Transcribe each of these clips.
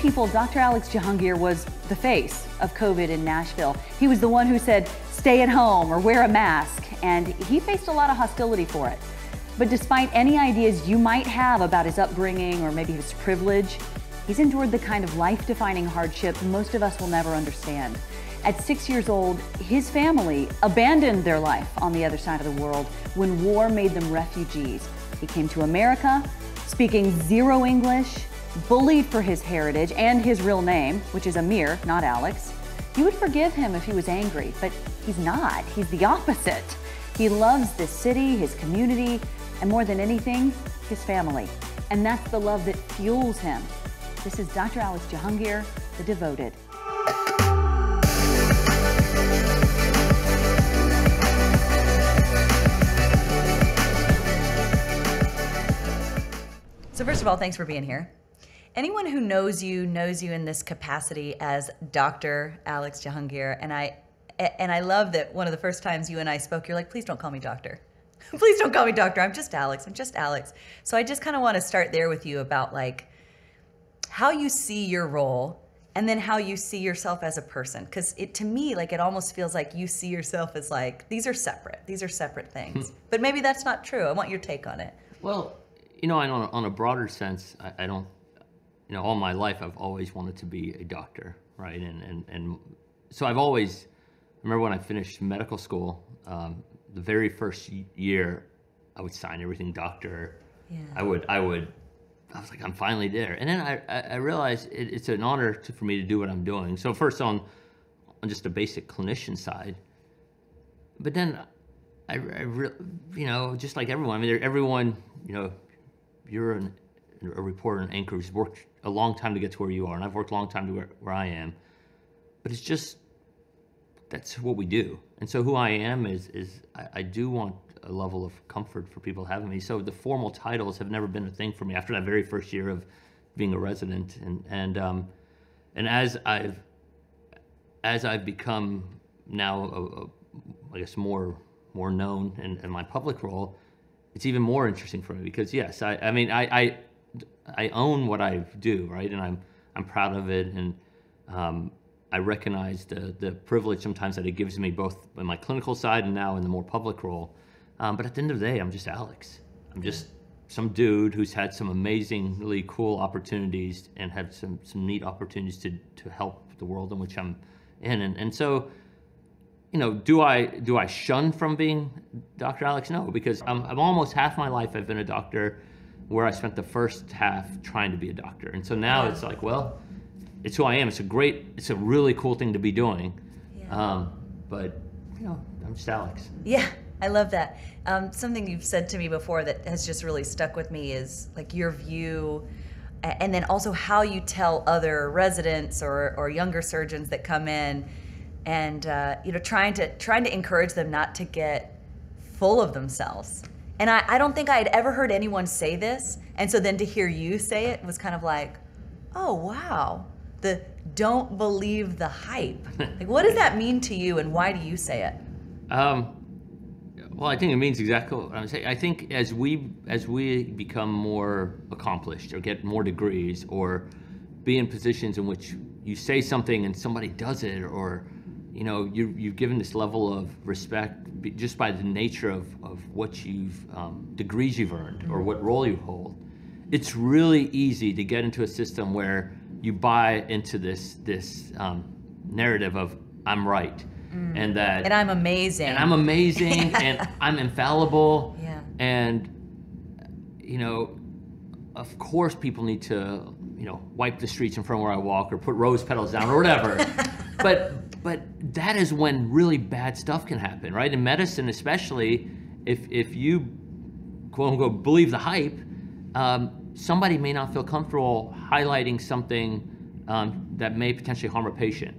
people, Dr. Alex Jahangir was the face of COVID in Nashville. He was the one who said, stay at home or wear a mask, and he faced a lot of hostility for it. But despite any ideas you might have about his upbringing or maybe his privilege, he's endured the kind of life-defining hardship most of us will never understand. At 6 years old, his family abandoned their life on the other side of the world when war made them refugees. He came to America, speaking zero English, bullied for his heritage and his real name, which is Amir, not Alex. You would forgive him if he was angry, but he's not. He's the opposite. He loves this city, his community, and more than anything, his family. And that's the love that fuels him. This is Dr. Alex Jahangir, the Devoted. So first of all, thanks for being here. Anyone who knows you in this capacity as Dr. Alex Jahangir, and I love that one of the first times you and I spoke, you're like, please don't call me doctor. Please don't call me doctor. I'm just Alex. I'm just Alex. So I just kind of want to start there with you about like how you see your role and then how you see yourself as a person. Because to me, like it almost feels like you see yourself as like, these are separate things. But maybe that's not true. I want your take on it. Well, you know, on a broader sense, I don't, you know, all my life I've always wanted to be a doctor, right? And so I've always, I remember when I finished medical school, the very first year, I would sign everything doctor. Yeah. I was like, I'm finally there. And then I realized it's an honor for me to do what I'm doing. So first on just a basic clinician side, but then you know, just like everyone, I mean, everyone, you know, you're a reporter, an anchor who's worked a long time to get to where you are, and I've worked a long time to where I am. But it's just, that's what we do. And so who I am is I do want a level of comfort for people having me. So the formal titles have never been a thing for me after that very first year of being a resident. And as I've become now, I guess more known in my public role, it's even more interesting for me because yes, I mean I own what I do, right, and I'm proud of it, and I recognize the privilege sometimes that it gives me both in my clinical side and now in the more public role. But at the end of the day, I'm just Alex. I'm just some dude who's had some amazingly cool opportunities and had some neat opportunities to help the world in which I'm in, and so. You know, do I shun from being Dr. Alex? No, because I'm almost half my life I've been a doctor, where I spent the first half trying to be a doctor, and so now it's like, well, it's who I am. It's a really cool thing to be doing, but you know, I'm just Alex. Yeah, I love that. Something you've said to me before that has just really stuck with me is like your view, and then also how you tell other residents or younger surgeons that come in. And you know, trying to encourage them not to get full of themselves. And I don't think I had ever heard anyone say this. And so then to hear you say it was kind of like, oh wow, the don't believe the hype. Like, what does that mean to you, and why do you say it? Well, I think it means exactly what I'm saying. I think as we become more accomplished or get more degrees or be in positions in which you say something and somebody does it, or you know, you've given this level of respect just by the nature of what degrees you've earned or what role you hold. It's really easy to get into a system where you buy into this narrative of I'm right, and I'm amazing, and I'm infallible, yeah. And you know, of course, people need to wipe the streets in front of where I walk or put rose petals down or whatever, But that is when really bad stuff can happen, right? In medicine, especially, if you quote unquote believe the hype, somebody may not feel comfortable highlighting something that may potentially harm a patient.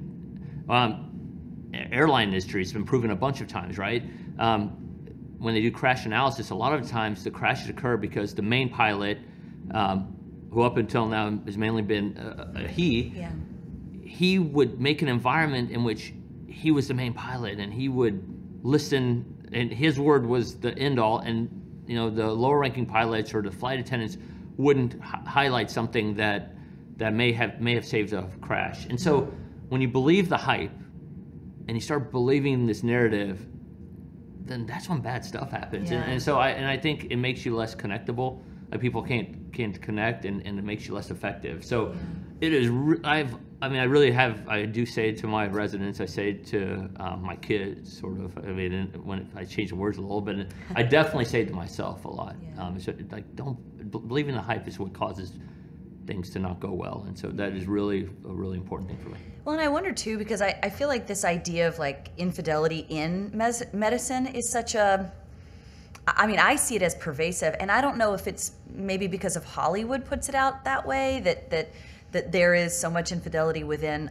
Airline industry has been proven a bunch of times, right? When they do crash analysis, a lot of times the crashes occur because the main pilot, who up until now has mainly been a he. Yeah. He would make an environment in which he was the main pilot, and he would listen, and his word was the end all, and you know, the lower ranking pilots or the flight attendants wouldn't highlight something that that may have saved a crash. And so when you believe the hype and you start believing this narrative, then that's when bad stuff happens. Yeah. And so I think it makes you less connectable. Like people can't connect, and it makes you less effective. So it is. I do say it to my residents. I say it to my kids, sort of. I mean, when I change the words a little bit, I definitely say it to myself a lot. Yeah. So like, don't believe in the hype is what causes things to not go well, and so that is really a really important thing for me. Well, and I wonder too, because I feel like this idea of like infidelity in medicine is such a, I mean, I see it as pervasive, and I don't know if it's maybe because of Hollywood puts it out that way, that there is so much infidelity within,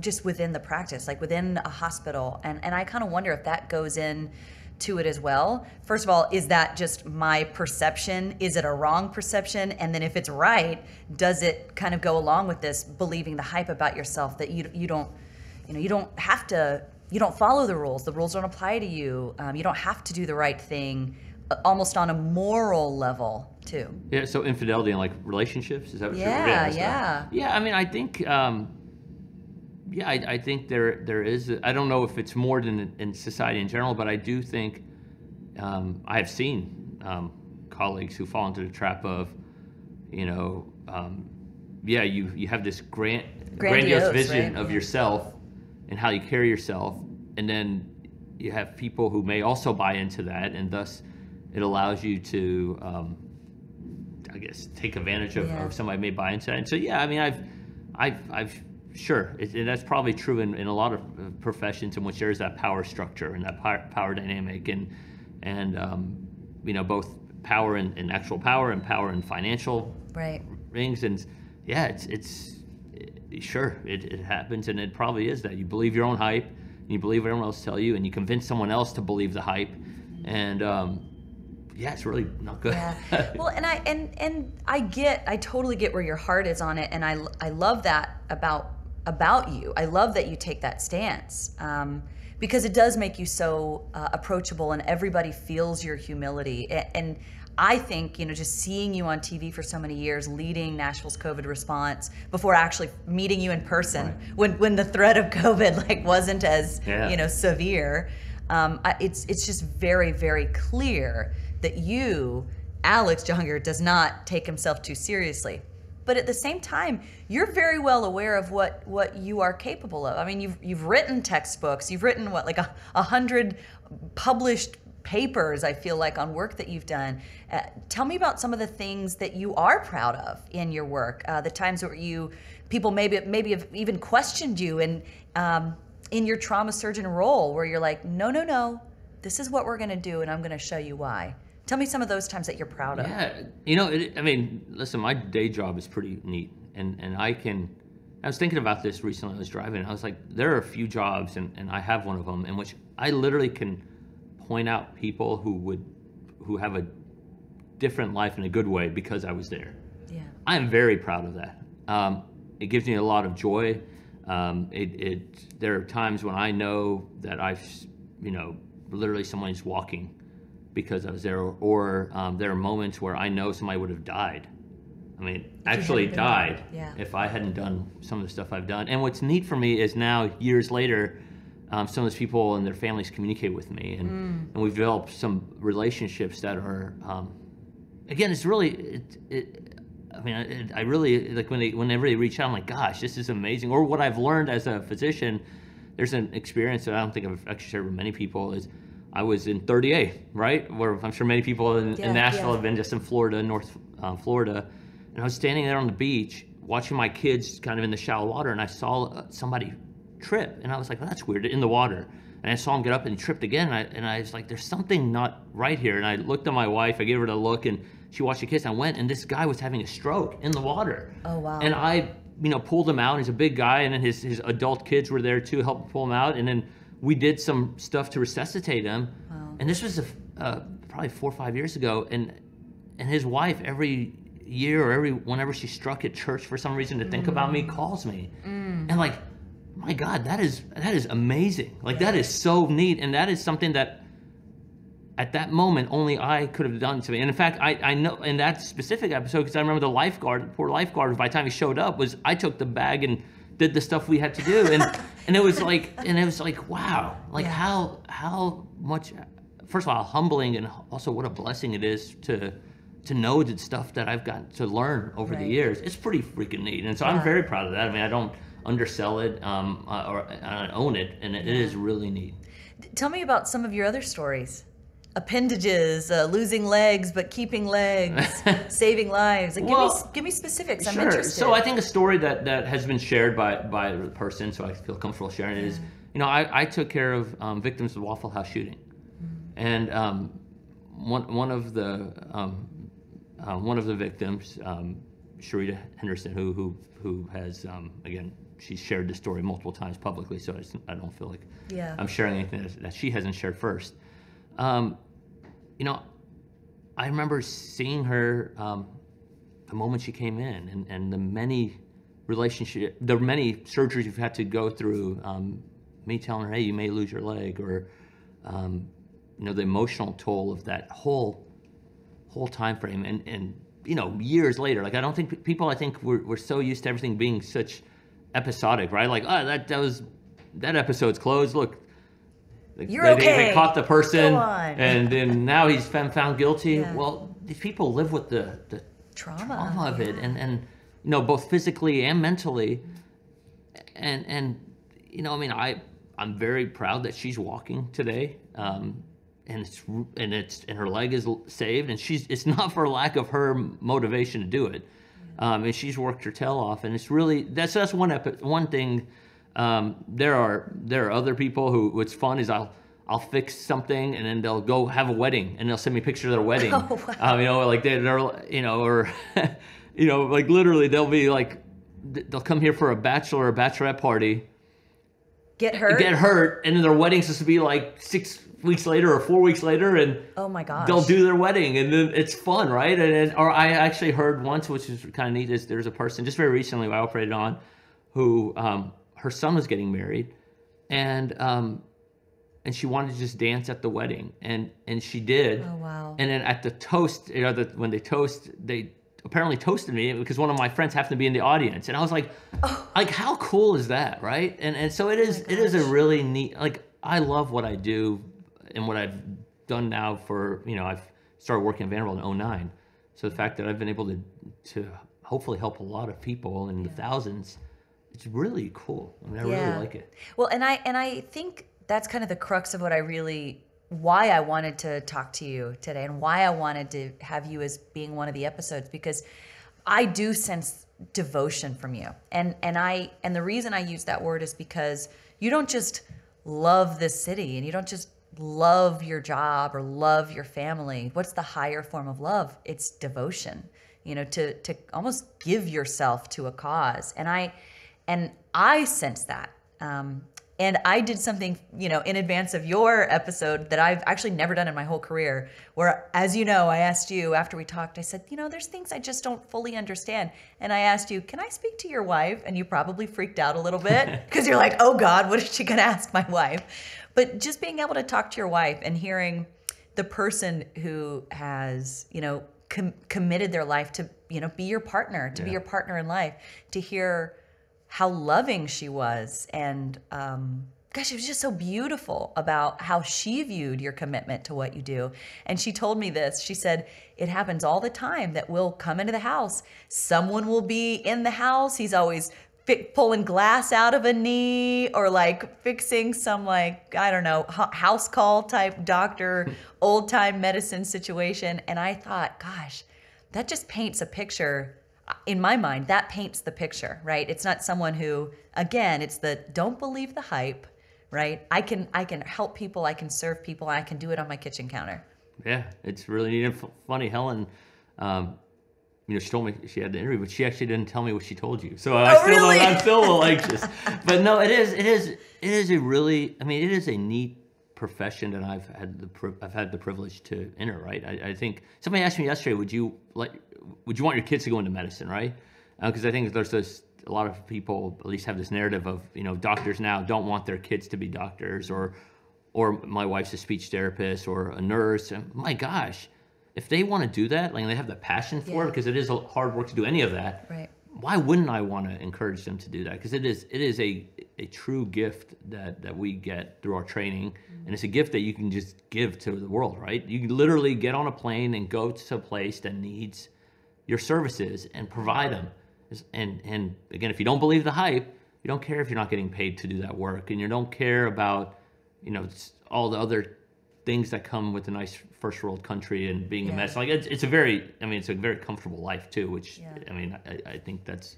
just within the practice, like within a hospital, and I kind of wonder if that goes in to it as well. First of all, is that just my perception? Is it a wrong perception? And then if it's right, does it kind of go along with this believing the hype about yourself that you don't have to, you don't follow the rules don't apply to you, you don't have to do the right thing, almost on a moral level too. Yeah, so infidelity in like relationships, is that what you're Yeah. Yeah, I mean, I think I think there is. I don't know if it's more than in society in general, but I do think I have seen colleagues who fall into the trap of, you have this grandiose vision of yourself and how you carry yourself, and then you have people who may also buy into that, and thus it allows you to, I guess, take advantage of somebody may buy into that. And so, I mean, I've sure, and that's probably true in a lot of professions in which there's that power structure and that power dynamic, and both power in actual power and power in financial rings. And it's sure it happens, and it probably is that you believe your own hype, and you believe what everyone else tell you, and you convince someone else to believe the hype, and it's really not good. Yeah. Well, and I totally get where your heart is on it, and I love that about you. I love that you take that stance, because it does make you so approachable, and everybody feels your humility. And I think, just seeing you on TV for so many years, leading Nashville's COVID response before actually meeting you in person, when the threat of COVID wasn't as severe, it's just very, very clear that Alex Jahangir, does not take himself too seriously. But at the same time, you're very well aware of what you are capable of. I mean, you've written textbooks, you've written 100 published papers, I feel like, on work that you've done. Tell me about some of the things that you are proud of in your work, the times where people maybe have even questioned you in your trauma surgeon role, where you're like, no, this is what we're gonna do, and I'm gonna show you why. Tell me some of those times that you're proud of. Yeah, listen, my day job is pretty neat, and I was thinking about this recently. I was driving, and I was like, there are a few jobs, and I have one of them, in which I literally can point out people who have a different life in a good way because I was there. Yeah. I am very proud of that. It gives me a lot of joy. There are times when I know that literally someone's walking because I was there, or there are moments where I know somebody would have died. I mean, actually died if I hadn't done some of the stuff I've done. And what's neat for me is now, years later, some of those people and their families communicate with me, and we've developed some relationships that are, again, it's really, I really, like whenever they reach out, I'm like, gosh, this is amazing. Or what I've learned as a physician, there's an experience that I don't think I've actually shared with many people, is I was in 30A, right? Where I'm sure many people in Nashville have been, just in Florida, North Florida. And I was standing there on the beach watching my kids kind of in the shallow water, and I saw somebody trip. And I was like, well, that's weird, in the water. And I saw him get up and he tripped again. And I was like, there's something not right here. And I looked at my wife, I gave her the look, and she watched the kids. And I went, and this guy was having a stroke in the water. Oh, wow. And I, pulled him out. He's a big guy, and then his adult kids were there too, helping pull him out. And then we did some stuff to resuscitate him. Wow. And this was probably 4 or 5 years ago. And his wife, every year or whenever she's struck at church for some reason to think about me, calls me. And like, my God, that is amazing. Like, that is so neat. And that is something that at that moment, only I could have done something. And in fact, I know in that specific episode, because I remember the poor lifeguard, by the time he showed up, I took the bag and did the stuff we had to do. And it was like, wow, like how much, first of all, humbling, and also what a blessing it is to know the stuff that I've gotten to learn over the years. It's pretty freaking neat. And so I'm very proud of that. I mean, I don't undersell it or I own it, and it is really neat. Tell me about some of your other stories. Appendages, losing legs but keeping legs, saving lives. Like, give me specifics. I'm interested. So I think a story that has been shared by the person, so I feel comfortable sharing it, is, I took care of victims of the Waffle House shooting, and one of the victims, Sharita Henderson, who has again, she's shared this story multiple times publicly, so I don't feel like I'm sharing anything that she hasn't shared first. I remember seeing her the moment she came in, and the many surgeries you've had to go through. Me telling her, hey, you may lose your leg, or the emotional toll of that whole time frame, and years later. Like, I don't think people, we're so used to everything being such episodic, right? Like, that episode's closed. Look. You're okay. They caught the person, and then now he's been found guilty. Yeah. Well, these people live with the trauma of it, and both physically and mentally. And I'm very proud that she's walking today, and her leg is saved, and it's not for lack of her motivation to do it, and she's worked her tail off, and it's really that's one thing. There are other people who, what's fun is I'll fix something, and then they'll go have a wedding, and they'll send me pictures of their wedding. Oh, wow. Like they're or like literally they'll be like, they'll come here for a bachelor or bachelorette party, get hurt, and then their wedding's supposed to be like 6 weeks later or 4 weeks later, and oh my gosh, they'll do their wedding, and then it's fun, right? Or I actually heard once, which is kind of neat, is there's a person just very recently I operated on, who her son was getting married, and she wanted to just dance at the wedding, and she did. Oh wow! And then at the toast, when they toast, they apparently toasted me because one of my friends happened to be in the audience, and I was like, like, how cool is that, right? And so it is a really neat. Like, I love what I do and what I've done now for I've started working at Vanderbilt in 2009, so the fact that I've been able to hopefully help a lot of people in the thousands. It's really cool. I mean, I really like it. Well, and I think that's kind of the crux of why I wanted to talk to you today, and why I wanted to have you as being one of the episodes, because I do sense devotion from you. And the reason I use that word is because you don't just love this city, and you don't just love your job or love your family. What's the higher form of love? It's devotion. To almost give yourself to a cause. And I sense that. And I did something, in advance of your episode that I've actually never done in my whole career, where, as you know, I asked you after we talked, I said, there's things I just don't fully understand. And I asked you, can I speak to your wife? And you probably freaked out a little bit because you're like, oh God, what is she going to ask my wife? But just being able to talk to your wife and hearing the person who has, committed their life to, be your partner, to be your partner in life, to hear how loving she was, and gosh, it was just so beautiful about how she viewed your commitment to what you do. And she told me this. She said, it happens all the time that we'll come into the house. Someone will be in the house. He's always pulling glass out of a knee, or like fixing some, like, I don't know, house call type doctor, old time medicine situation. And I thought, gosh, that just paints a picture. In my mind, that paints the picture, right? It's not someone who, again, it's the don't believe the hype, right? I can help people, I can serve people, I can do it on my kitchen counter. Yeah, it's really neat and funny. Helen, she told me she had the interview, but she actually didn't tell me what she told you. So I'm still a little anxious. But no, it is a really, it is a neat profession that I've had the privilege to enter, right? I think somebody asked me yesterday, would you want your kids to go into medicine, right? Because I think there's a lot of people at least have this narrative of, doctors now don't want their kids to be doctors, or or my wife's a speech therapist or a nurse. And my gosh, if they want to do that, like they have the passion for it, because it is a hard work to do any of that. Right. Why wouldn't I want to encourage them to do that? Because it is a true gift that we get through our training, and it's a gift that you can just give to the world, right? You can literally get on a plane and go to a place that needs your services and provide them. And again, if you don't believe the hype, you don't care if you're not getting paid to do that work, and you don't care about, all the other things that come with a nice first world country and being a mess. Like it's a very comfortable life too, which I think that's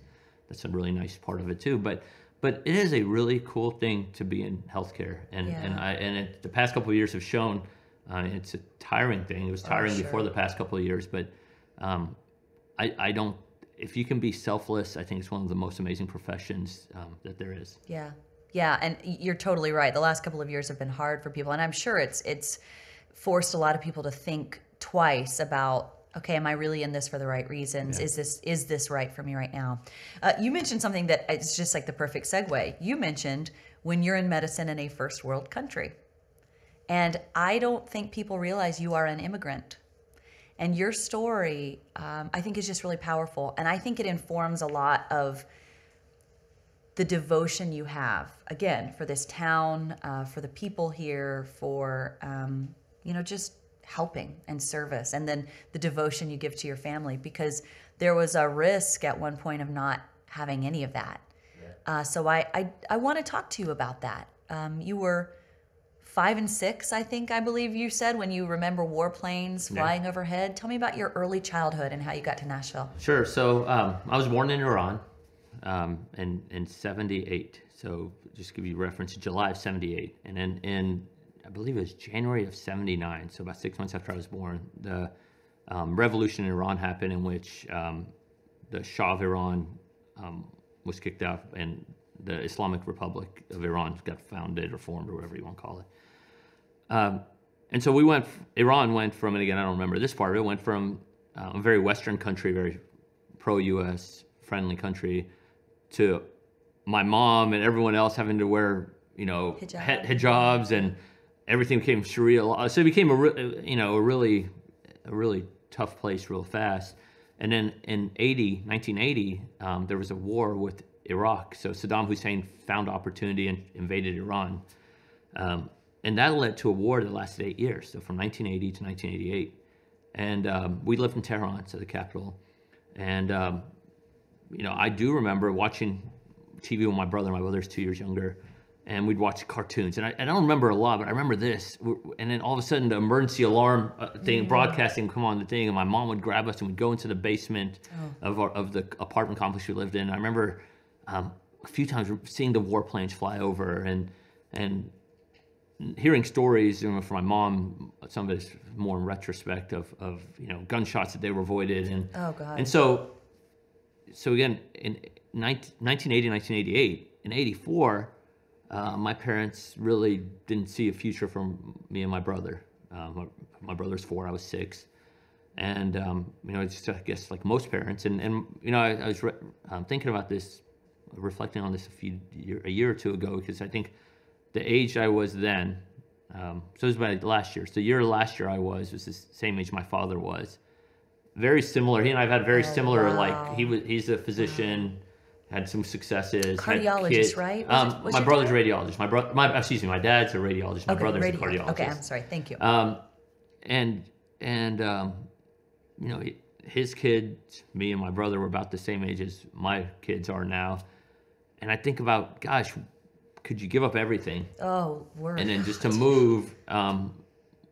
a really nice part of it too. But it is a really cool thing to be in healthcare, and the past couple of years have shown it's a tiring thing. It was tiring before the past couple of years, but I don't. If you can be selfless, I think it's one of the most amazing professions that there is. Yeah. Yeah, and you're totally right. The last couple of years have been hard for people, and I'm sure it's forced a lot of people to think twice about, okay, am I really in this for the right reasons? Yeah. Is this right for me right now? You mentioned something that it's just like the perfect segue. You mentioned when you're in medicine in a first world country, and I don't think people realize you are an immigrant. And your story, I think, is just really powerful, and I think it informs a lot of the devotion you have, again, for this town, for the people here, for, just helping and service, and then the devotion you give to your family, because there was a risk at one point of not having any of that. Yeah. So I want to talk to you about that. You were 5 and 6, I believe you said, when you remember warplanes flying overhead. Tell me about your early childhood and how you got to Nashville. Sure. So I was born in Iran. In 78, so just to give you reference, July of 78, and then in I believe it was January of 79, so about 6 months after I was born, the revolution in Iran happened, in which the Shah of Iran was kicked out, and the Islamic Republic of Iran got founded or formed, or whatever you want to call it. And so Iran went from, and again I don't remember this part of it, went from a very Western country, very pro-U.S. friendly country, to my mom and everyone else having to wear, hijabs, and everything became Sharia law. So it became a really tough place real fast. And then in 1980, there was a war with Iraq. So Saddam Hussein found opportunity and invaded Iran. And that led to a war that lasted 8 years. So from 1980 to 1988. And we lived in Tehran, so the capital. And I do remember watching TV with my brother. My brother's 2 years younger, and we'd watch cartoons. And I don't remember a lot, but I remember this. And then all of a sudden, the emergency alarm thing, broadcasting, come on the thing, and my mom would grab us and we'd go into the basement of the apartment complex we lived in. I remember a few times seeing the warplanes fly over and hearing stories from my mom. Some of it's more in retrospect of gunshots that they were avoided, and so again, in 1980, 1988, in 84, my parents really didn't see a future for me and my brother. My brother's 4, I was 6. And, it's just, I guess, like most parents. And I was thinking about this, reflecting on this a year or two ago, because I think the age I was then, so it was my last year. So last year I was the same age my father was. Very similar. He and I've had very similar, like, he's a physician, had some successes. Cardiologist, right? My brother's a radiologist. My dad's a radiologist. My brother's a cardiologist. Okay, I'm sorry. Thank you. His kids, me and my brother, were about the same age as my kids are now. And I think about, gosh, could you give up everything? Oh, word. And then just to move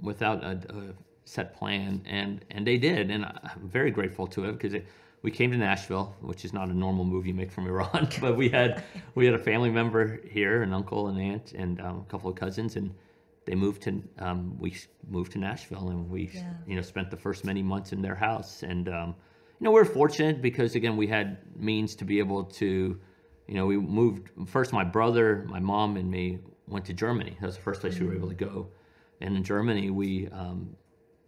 without a set plan, and they did, and I'm very grateful to it, because we came to Nashville, which is not a normal move you make from Iran, but we had a family member here, an uncle and aunt, and a couple of cousins, and we moved to Nashville, and we spent the first many months in their house, and we're fortunate because, again, we had means to be able to, we moved first. My brother, my mom, and me went to Germany. That was the first place we were able to go, and in Germany we.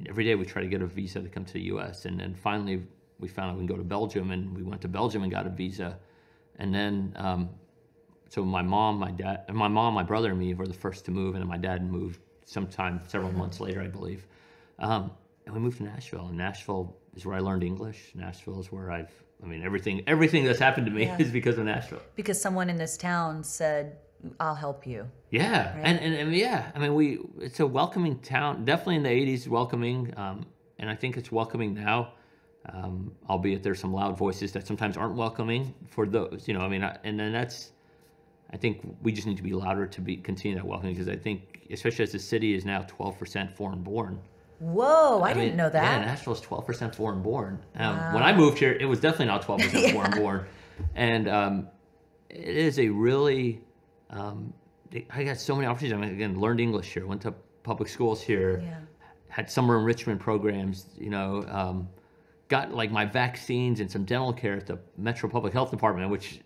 Every day we try to get a visa to come to the U.S. And then finally we found out we can go to Belgium, and we went to Belgium and got a visa. And then, so my mom, my brother, and me were the first to move, and then my dad moved sometime several months later, I believe. And we moved to Nashville, and Nashville is where I learned English. Nashville is where everything that's happened to me is because of Nashville. Because someone in this town said, I'll help you. Yeah. Right? And yeah, I mean, it's a welcoming town, definitely in the 80s, welcoming. And I think it's welcoming now, albeit there's some loud voices that sometimes aren't welcoming for those, you know, I mean, I think we just need to be louder to continue that welcoming, because I think, especially as the city is now 12% foreign born. Whoa, I didn't know that. Yeah, Nashville's 12% foreign born. When I moved here, it was definitely not 12% foreign born. And it is a really, I got so many opportunities. I mean, again, learned English here, went to public schools here, had summer enrichment programs, you know, got like my vaccines and some dental care at the Metro Public Health Department, which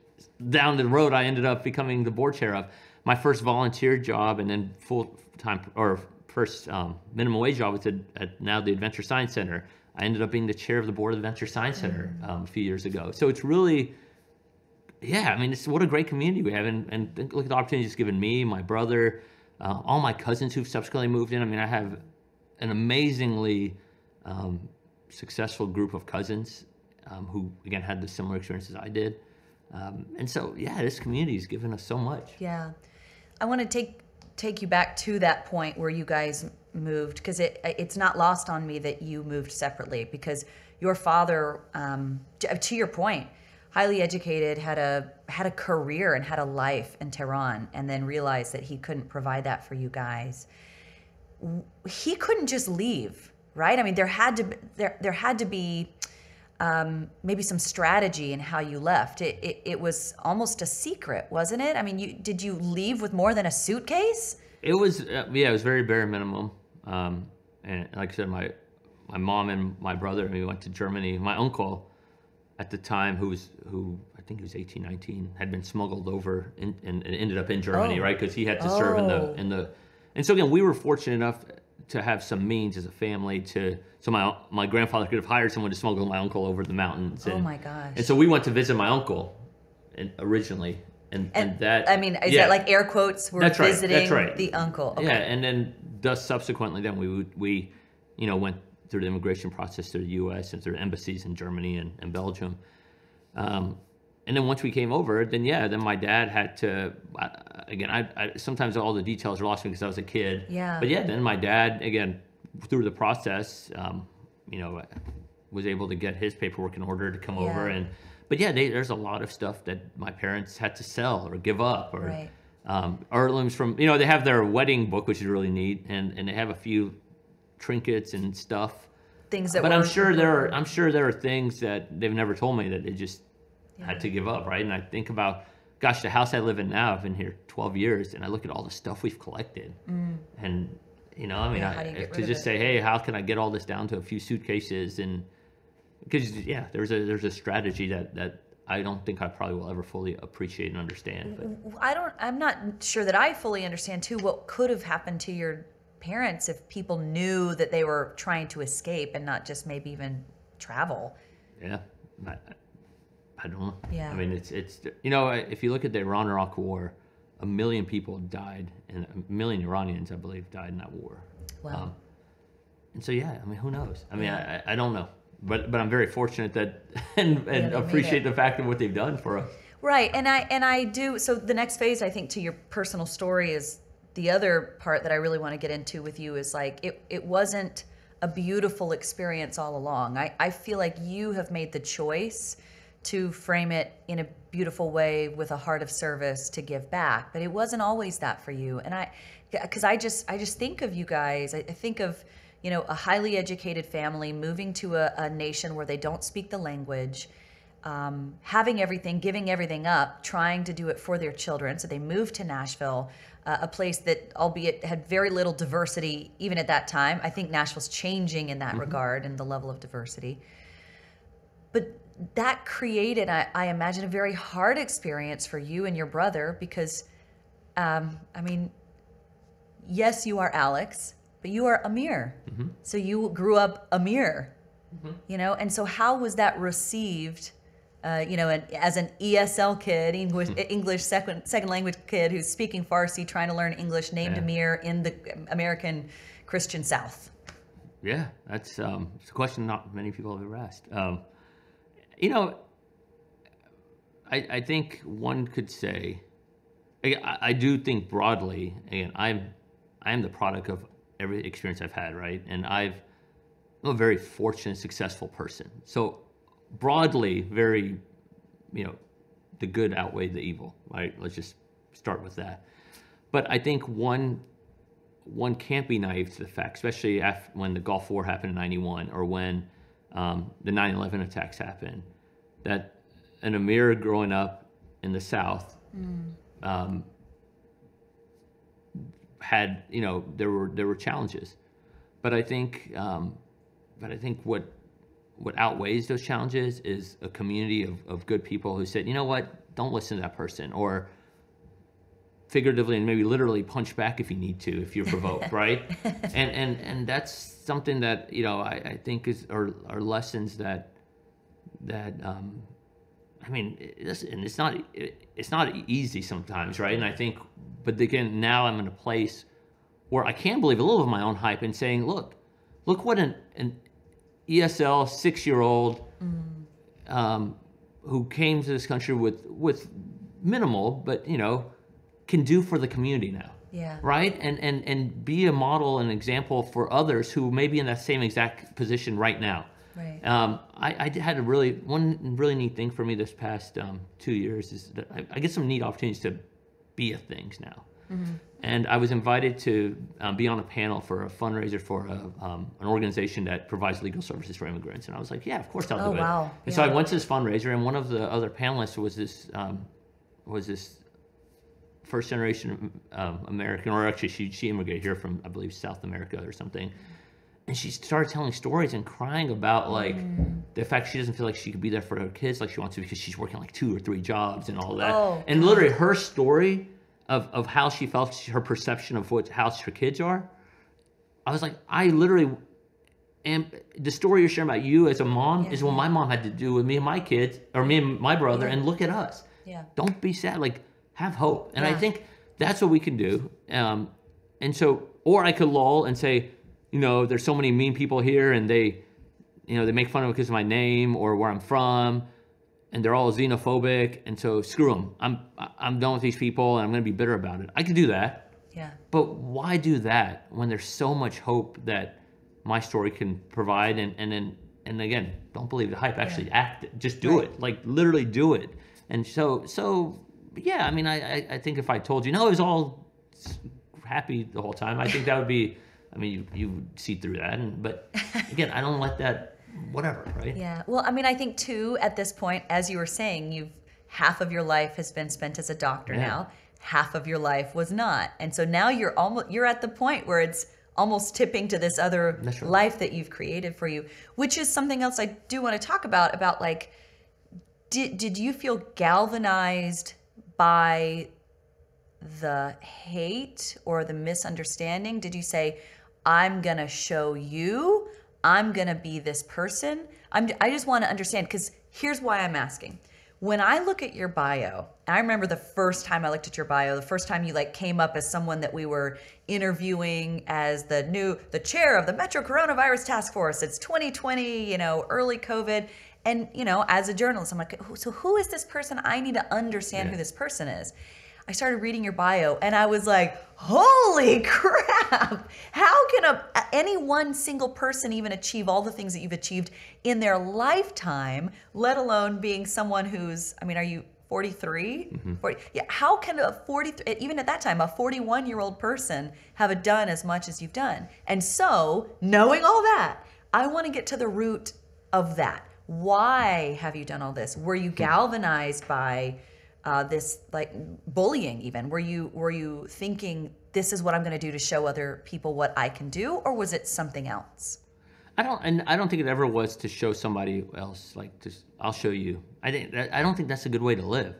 down the road I ended up becoming the board chair of. My first volunteer job and then full-time, or first minimum wage job was at now the Adventure Science Center. I ended up being the chair of the board of the Adventure Science Center a few years ago. So it's really, yeah, I mean, what a great community we have. And look at the opportunities it's given me, my brother, all my cousins who've subsequently moved in. I mean, I have an amazingly successful group of cousins who, again, had the similar experiences I did. And so, yeah, this community has given us so much. Yeah. I want to take you back to that point where you guys moved, because it's not lost on me that you moved separately, because your father, to your point, highly educated, had a career and had a life in Tehran, and then realized that he couldn't provide that for you guys. He couldn't just leave, right? I mean, there had to be maybe some strategy in how you left. It was almost a secret, wasn't it? I mean, did you leave with more than a suitcase? It was, it was very bare minimum. And like I said, my mom and my brother, we went to Germany. My uncle at the time, who I think he was 18, 19, had been smuggled over and ended up in Germany, right? Because he had to serve in the, and so again, we were fortunate enough to have some means as a family so my grandfather could have hired someone to smuggle my uncle over the mountains. Oh my gosh. And so we went to visit my uncle originally. And that, I mean, is that like air quotes? We're visiting the uncle. Okay. Yeah, and then thus subsequently, then we went through the immigration process through the U.S. and through embassies in Germany and Belgium. And then once we came over, then my dad had to, again, I sometimes all the details are lost because I was a kid. Yeah. But then my dad, again, through the process, was able to get his paperwork in order to come over. But there's a lot of stuff that my parents had to sell or give up, or heirlooms from, they have their wedding book, which is really neat, and they have a few trinkets and stuff. Things that. But I'm sure there are things that they've never told me that they just had to give up, right? And I think about, gosh, the house I live in now, I've been here 12 years, and I look at all the stuff we've collected, and to just say, hey, how can I get all this down to a few suitcases? And because there's a strategy that I don't think I probably will ever fully appreciate and understand. But I'm not sure that I fully understand too what could have happened to your parents if people knew that they were trying to escape and not just maybe even travel. Yeah, I don't know. Yeah. I mean, it's if you look at the Iran-Iraq War, 1 million people died, and 1 million Iranians, I believe, died in that war. Wow. And so, I mean, who knows? I mean, I don't know. But I'm very fortunate that and appreciate the fact of what they've done for us. Right, and I do. So the next phase, I think, to your personal story is the other part that I really want to get into with you is like it wasn't a beautiful experience all along. I feel like you have made the choice to frame it in a beautiful way with a heart of service to give back, but it wasn't always that for you. And because I just think of you guys, I think of a highly educated family moving to a nation where they don't speak the language, having everything, giving everything up, trying to do it for their children. So they moved to Nashville, a place that, albeit had very little diversity even at that time. I think Nashville's changing in that regard and the level of diversity. But that created, I imagine, a very hard experience for you and your brother because, yes, you are Alex, but you are Amir. So you grew up Amir, and so how was that received And as an ESL kid, English second language kid who's speaking Farsi, trying to learn English, named Amir in the American Christian South. Yeah, it's a question not many people have ever asked. I think one could say, I do think broadly, again, I am the product of every experience I've had, right? And I'm a very fortunate, successful person. So broadly, very, the good outweighed the evil, right? Let's just start with that. But I think one can't be naive to the fact, especially when the Gulf War happened in '91 or when the 9/11 attacks happened, that an Amir growing up in the South had, there were challenges, but I think what outweighs those challenges is a community of good people who said, you know what, don't listen to that person, or figuratively and maybe literally punch back if you need to, if you're provoked, right? And that's something that, I think are lessons that it's not easy sometimes, right? And I think, but again, now I'm in a place where I can believe a little of my own hype and saying, look what an ESL 6-year-old who came to this country with minimal, but can do for the community now. Yeah. Right? And be a model and example for others who may be in that same exact position right now. Right. I had one really neat thing for me this past 2 years is that I get some neat opportunities to be at things now. Mm-hmm. And I was invited to be on a panel for a fundraiser for an organization that provides legal services for immigrants. And I was like, yeah, of course I'll do it. Wow. And so I went to this fundraiser, and one of the other panelists was this first generation American, or actually she immigrated here from, I believe, South America or something. And she started telling stories and crying about the fact she doesn't feel like she could be there for her kids like she wants to because she's working like 2 or 3 jobs and all that. Oh, and literally her story of how she felt, her perception of how her kids are. I was like, I literally am, the story you're sharing about you as a mom is what my mom had to do with me and my kids, or me and my brother, and look at us. Yeah. Don't be sad, have hope. And I think that's what we can do. And so, or I could lull and say, there's so many mean people here, and they make fun of me because of my name or where I'm from, and they're all xenophobic, and so screw them. I'm done with these people, and I'm going to be bitter about it. I could do that. Yeah. But why do that when there's so much hope that my story can provide? And again, don't believe the hype. Actually, act it. Just do it. Literally do it. And so yeah. I mean, I think if I told you, no, it was all happy the whole time, I think that would be. I mean, you would see through that. But again, I don't let that. Whatever, right? Yeah. Well, I mean, I think too, at this point, as you were saying, half of your life has been spent as a doctor now. Half of your life was not. And so now you're at the point where it's almost tipping to this other life that you've created for you, which is something else I do want to talk about did you feel galvanized by the hate or the misunderstanding? Did you say, I'm going to show you, I'm going to be this person? I just want to understand, because here's why I'm asking. When I look at your bio, I remember the first time I looked at your bio, the first time you came up as someone that we were interviewing as the chair of the Metro Coronavirus Task Force. It's 2020, early COVID. And, as a journalist, I'm like, so who is this person? I need to understand who this person is. I started reading your bio and I was like, holy crap. How can any one single person even achieve all the things that you've achieved in their lifetime, let alone being someone who's, are you 43? Mm-hmm. 40, yeah. How can even at that time, a 41-year-old person have done as much as you've done? And so, knowing all that, I want to get to the root of that. Why have you done all this? Were you galvanized by this bullying even? Were you thinking this is what I'm going to do to show other people what I can do, or was it something else? I don't think it ever was to show somebody else, I'll show you. I don't think that's a good way to live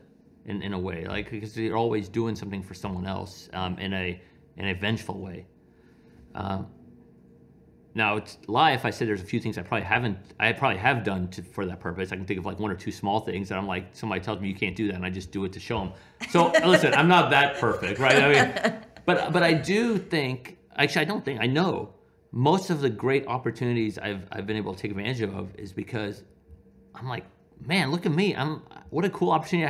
in a way, because you're always doing something for someone else in a vengeful way. now it's a lie if I said there's a few things I probably have done for that purpose. I can think of like one or two small things that I'm like, somebody tells me you can't do that, and I just do it to show them. So listen, I'm not that perfect, right? I mean, but I do think, actually I don't think, I know most of the great opportunities I've been able to take advantage of is because I'm like, man, look at me. What a cool opportunity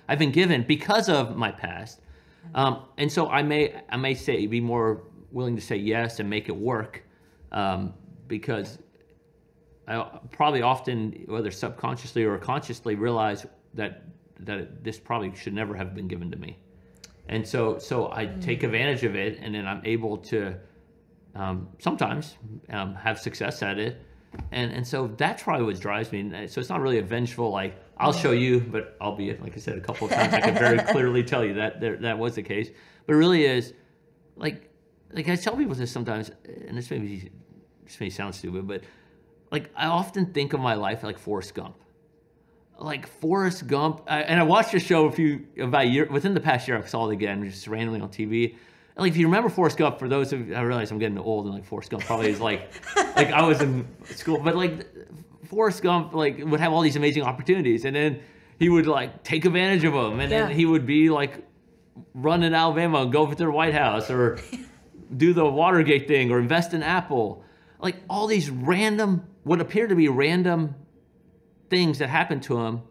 I've been given because of my past. And so I may say, be more willing to say yes and make it work, because I probably often, whether subconsciously or consciously, realize that this probably should never have been given to me. And so I take advantage of it, and then I'm able to sometimes have success at it. And so that's probably what drives me. And so it's not really a vengeful, like, I'll show you, but albeit, like I said, a couple of times, I can very clearly tell you that was the case. But it really is, like I tell people this sometimes, and this may sound stupid, but like I often think of my life like Forrest Gump. Like Forrest Gump, and I watched the show about a year, within the past year, I saw it again, just randomly on TV. And like, if you remember Forrest Gump, for those of you, I realize I'm getting old, and like Forrest Gump probably is like I was in school, but like Forrest Gump like would have all these amazing opportunities, and then he would like take advantage of them, and then he would be like run in Alabama and go over to the White House, or do the Watergate thing, or invest in Apple. Like all these random, what appear to be random things that happened to him.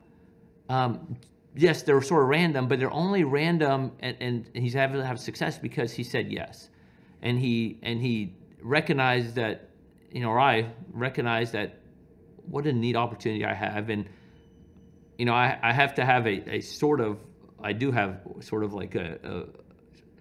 Yes, they're sort of random, but they're only random, and he's able to have success because he said yes, and he recognized that, or I recognized that what a neat opportunity I have, and I have to have a sort of, I do have sort of like a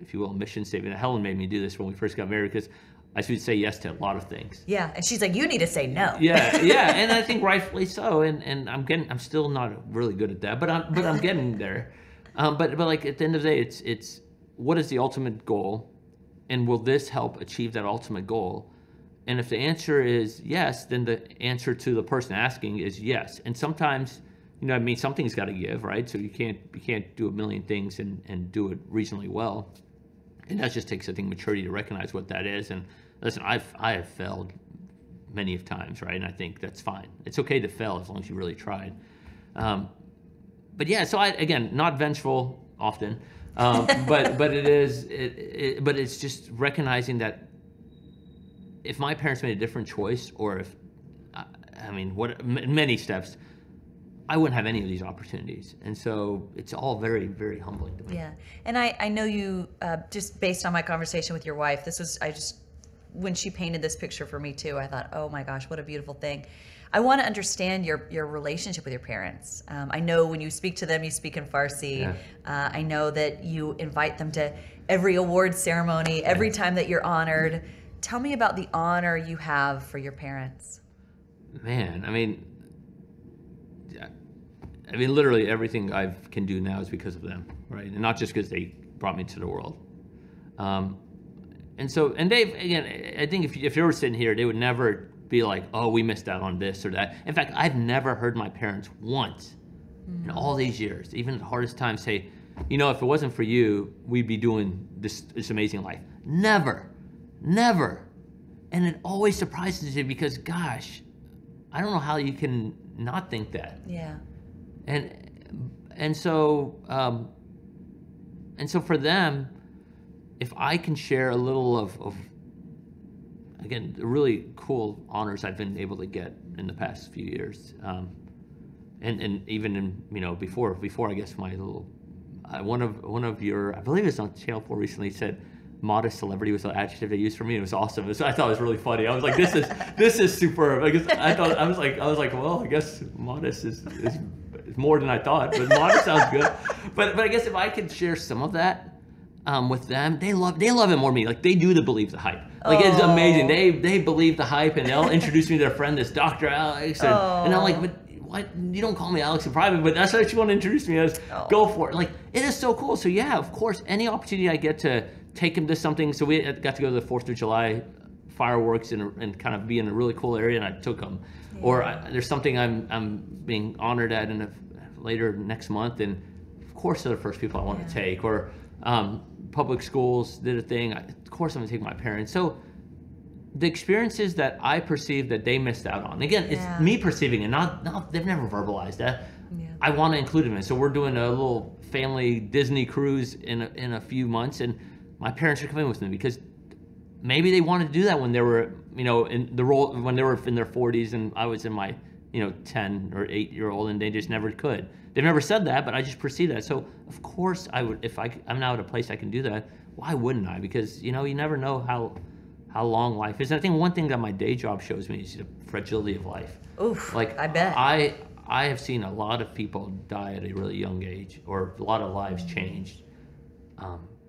if you will, mission statement. Helen made me do this when we first got married, because I should say yes to a lot of things. Yeah, and she's like, you need to say no. Yeah, and I think rightfully so. And I'm still not really good at that, but I'm getting there. But like at the end of the day, it's what is the ultimate goal, and will this help achieve that ultimate goal? And if the answer is yes, then the answer to the person asking is yes. And sometimes, something's got to give, right? So you can't do a million things and do it reasonably well. And that just takes, I think, maturity to recognize what that is. And listen, I have failed many of times, right? And I think that's fine. It's okay to fail as long as you really tried. But yeah, so again, not vengeful often, but it is. But it's just recognizing that if my parents made a different choice, or if many steps, I wouldn't have any of these opportunities. And so it's all very, very humbling to me. Yeah. And I know you, just based on my conversation with your wife, when she painted this picture for me too, I thought, oh my gosh, what a beautiful thing. I want to understand your relationship with your parents. I know when you speak to them, you speak in Farsi. Yeah. I know that you invite them to every award ceremony, every time that you're honored. Tell me about the honor you have for your parents. Man, literally everything I can do now is because of them, right? And not just because they brought me to the world. And Dave, again, I think if they were sitting here, they would never be like, oh, we missed out on this or that. In fact, I've never heard my parents once in all these years, even at the hardest times, say, if it wasn't for you, we'd be doing this amazing life. Never. And it always surprises me because, gosh, I don't know how you can not think that. Yeah. And so for them, if I can share a little of again, the really cool honors I've been able to get in the past few years, and even in before I guess my little one of your, I believe it's on Channel 4 recently, said modest celebrity was the adjective they used for me. It was awesome. I thought it was really funny. I was like, this is superb. I was like, well, I guess modest is more than I thought, but modest sounds good. But I guess if I could share some of that with them, they love it more than me. Like they do believe the hype. Like it's amazing. They believe the hype, and they'll introduce me to their friend, this Dr. Alex, and I'm like, but what? You don't call me Alex in private, but that's what you want to introduce me as. Go for it. Like it is so cool. So yeah, of course, any opportunity I get to take him to something. So we got to go to the 4th of July fireworks and kind of be in a really cool area, and I took him. Yeah. Or there's something I'm being honored at later next month, and of course they're the first people I want to take. Or public schools did a thing. Of course I'm going to take my parents. So the experiences that I perceive that they missed out on. Again, it's me perceiving it, not they've never verbalized that. Yeah. I want to include them in it. So we're doing a little family Disney cruise in a few months, and my parents are coming with me because maybe they wanted to do that when they were, in the role when they were in their 40s, and I was in my, 10 or 8-year-old, and they just never could. They've never said that, but I just perceive that. So of course I would, if I'm now at a place I can do that. Why wouldn't I? Because you never know how long life is. And I think one thing that my day job shows me is the fragility of life. Oof, like I bet. I have seen a lot of people die at a really young age, or a lot of lives changed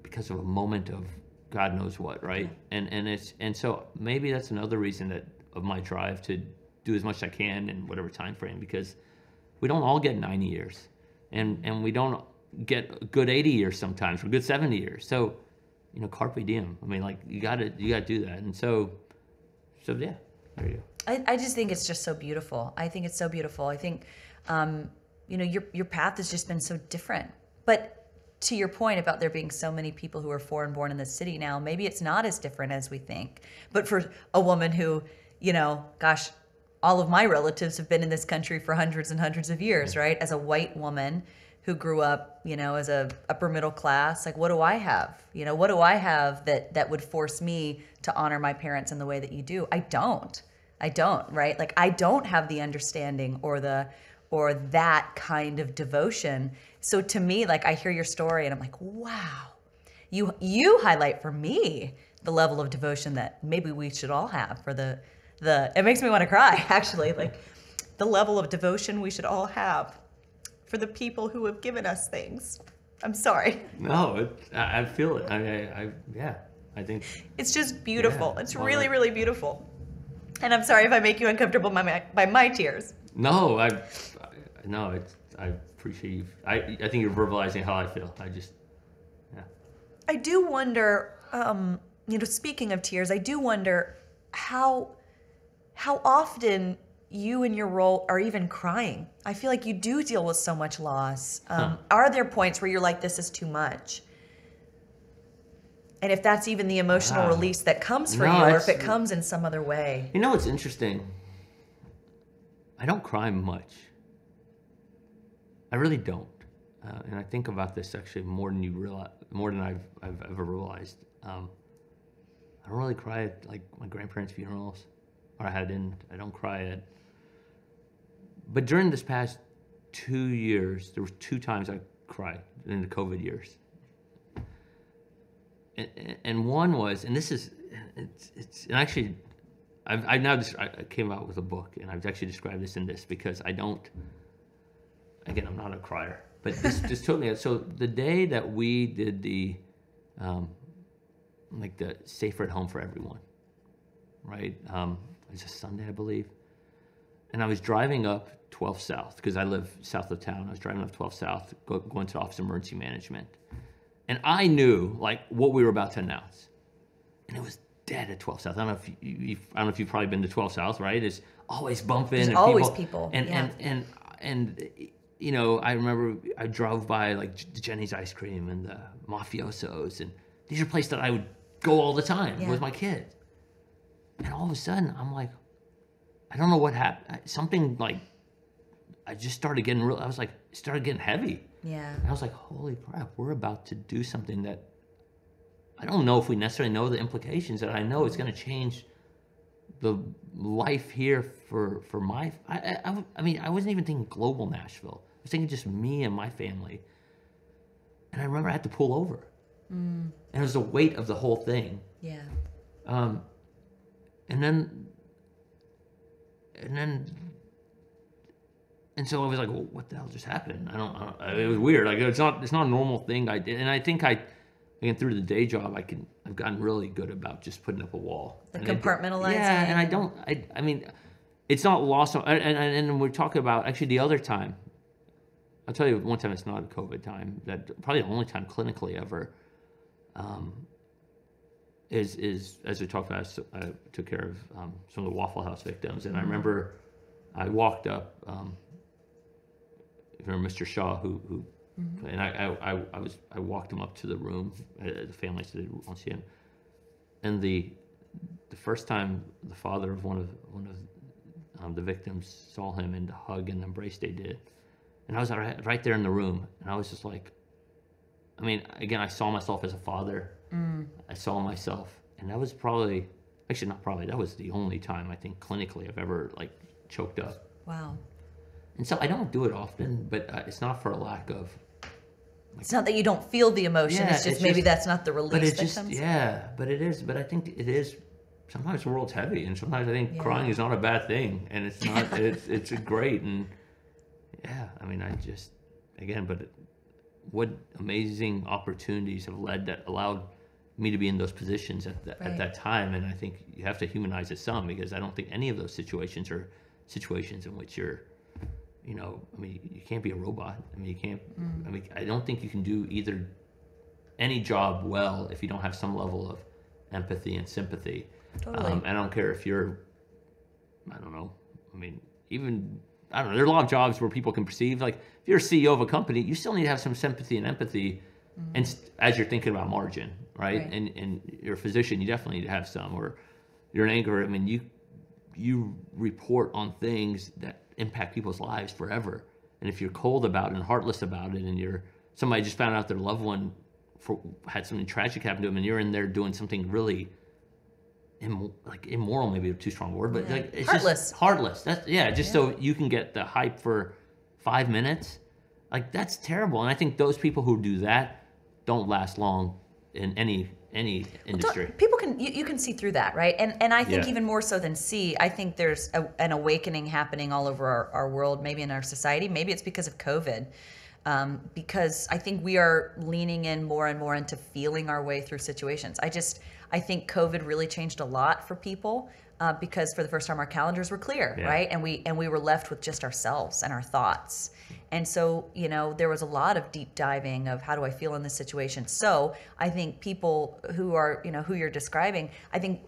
because of a moment of God knows what, right? And so maybe that's another reason of my drive to do as much as I can in whatever time frame, because we don't all get 90 years, and we don't get a good 80 years sometimes, or good 70 years. So, carpe diem. I mean, like you gotta do that. And so yeah, there you go. I just think it's just so beautiful. I think it's so beautiful. I think, your path has just been so different. But to your point about there being so many people who are foreign born in the city now, maybe it's not as different as we think. But for a woman who, gosh, all of my relatives have been in this country for hundreds and hundreds of years, right? As a white woman who grew up, as a upper middle class, like what do I have? What do I have that would force me to honor my parents in the way that you do? I don't, right? Like I don't have the understanding or that kind of devotion. So to me, like I hear your story and I'm like, wow, you highlight for me the level of devotion that maybe we should all have for it makes me want to cry actually, like the level of devotion we should all have for the people who have given us things. I'm sorry. No, I feel it. I think it's just beautiful. Yeah, it's really, really beautiful. And I'm sorry if I make you uncomfortable by my tears. No, I appreciate you. I think you're verbalizing how I feel. I do wonder, speaking of tears, I do wonder how often you in your role are even crying. I feel like you do deal with so much loss. Are there points where you're like, this is too much? And if that's even the emotional release that comes for you, or if it comes in some other way. It's interesting. I don't cry much. I really don't. And I think about this actually more than I've ever realized. I don't really cry at like my grandparents' funerals, or I don't cry at. But during this past 2 years, there were 2 times I cried in the COVID years. And one was, and this is, it's and actually, I came out with a book, and I've actually described this in this because I'm not a crier, but this took me. So the day that we did the safer at home for everyone, right? It was a Sunday, I believe. And I was driving up 12 South, because I live south of town. I was driving up 12 South, going to the Office of Emergency Management. And I knew what we were about to announce. And it was dead at 12 South. I don't know if you've probably been to 12 South, right? It's always bumping. There's and always people. And I remember I drove by like Jenny's Ice Cream and the Mafiosos, and these are places that I would go all the time with my kids. And all of a sudden, I'm like, I don't know what happened. Something like, I just started getting real. I was like, it started getting heavy. Yeah. And I was like, holy crap, we're about to do something that I don't know if we necessarily know the implications, that I know it's going to change the life here for my. I mean, I wasn't even thinking global Nashville. I was thinking just me and my family. And I remember I had to pull over. And it was the weight of the whole thing. Yeah. And so I was like, well, what the hell just happened? It was weird. Like it's not a normal thing I did. And I think again, through the day job, I've gotten really good about just putting up a wall. Compartmentalizing. Yeah, and I mean, it's not lost. And we're talking about, actually the other time, I'll tell you one time, it's not a COVID time, that probably the only time clinically ever, is as we talked about, I took care of some of the Waffle House victims. And I remember I walked up, Mr. Shaw, who and I walked him up to the room. The family said they won't see him, and the first time the father of one of the victims saw him and the hug and embrace they did, and I was right there in the room, and I was just like, I mean, again, I saw myself as a father. I saw myself, and that was probably, actually not probably, that was the only time I think clinically I've ever like choked up. Wow. And so I don't do it often, but it's not for a lack of. Like, it's not that you don't feel the emotion. It's just maybe that's not the release that comes. Yeah, but it is. But I think it is. Sometimes the world's heavy, and sometimes I think crying is not a bad thing, and it's not. it's great, and yeah. I mean, I just again, but what amazing opportunities have led that allowed me to be in those positions at that time, and I think you have to humanize it some, because I don't think any of those situations are situations in which you're. You know, I mean, you can't be a robot. I mean, you can't. I mean, I don't think you can do either any job well if you don't have some level of empathy and sympathy. Totally. I don't care if you're, I don't know. I mean, even I don't know. There are a lot of jobs where people can perceive like if you're a CEO of a company, you still need to have some sympathy and empathy, and as you're thinking about margin, right? And you're a physician, you definitely need to have some. Or you're an anchor. I mean, you report on things that impact people's lives forever, and if you're cold about it and heartless about it, and somebody just found out their loved one had something tragic happen to them, and you're in there doing something really immoral, maybe a too strong word, but like it's heartless. Just heartless. That's so you can get the hype for 5 minutes, like that's terrible. And I think those people who do that don't last long in any industry. People can you can see through that, right? And I think even more so than see, I think there's an awakening happening all over our world, maybe in our society. Maybe it's because of COVID, because I think we are leaning in more and more into feeling our way through situations. I think COVID really changed a lot for people because for the first time our calendars were clear, right? And we were left with just ourselves and our thoughts. And so, you know, there was a lot of deep diving of how do I feel in this situation. So I think people who are, you know, who you're describing, I think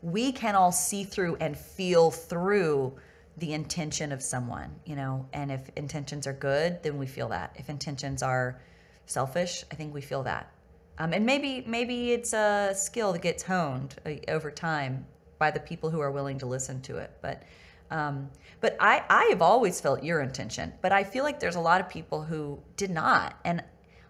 we can all see through and feel through the intention of someone, you know, and if intentions are good, then we feel that. If intentions are selfish, I think we feel that. And maybe it's a skill that gets honed over time by the people who are willing to listen to it. But I have always felt your intention, but I feel like there's a lot of people who did not. And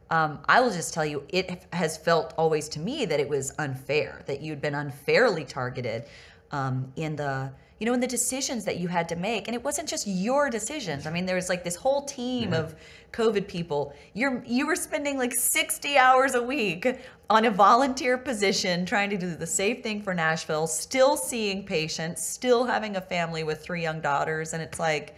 I will just tell you, it has felt always to me that it was unfair, that you'd been unfairly targeted in the decisions that you had to make. And it wasn't just your decisions. I mean, there was like this whole team of COVID people. You were spending like 60 hours a week on a volunteer position trying to do the safe thing for Nashville, still seeing patients, still having a family with 3 young daughters. And it's like,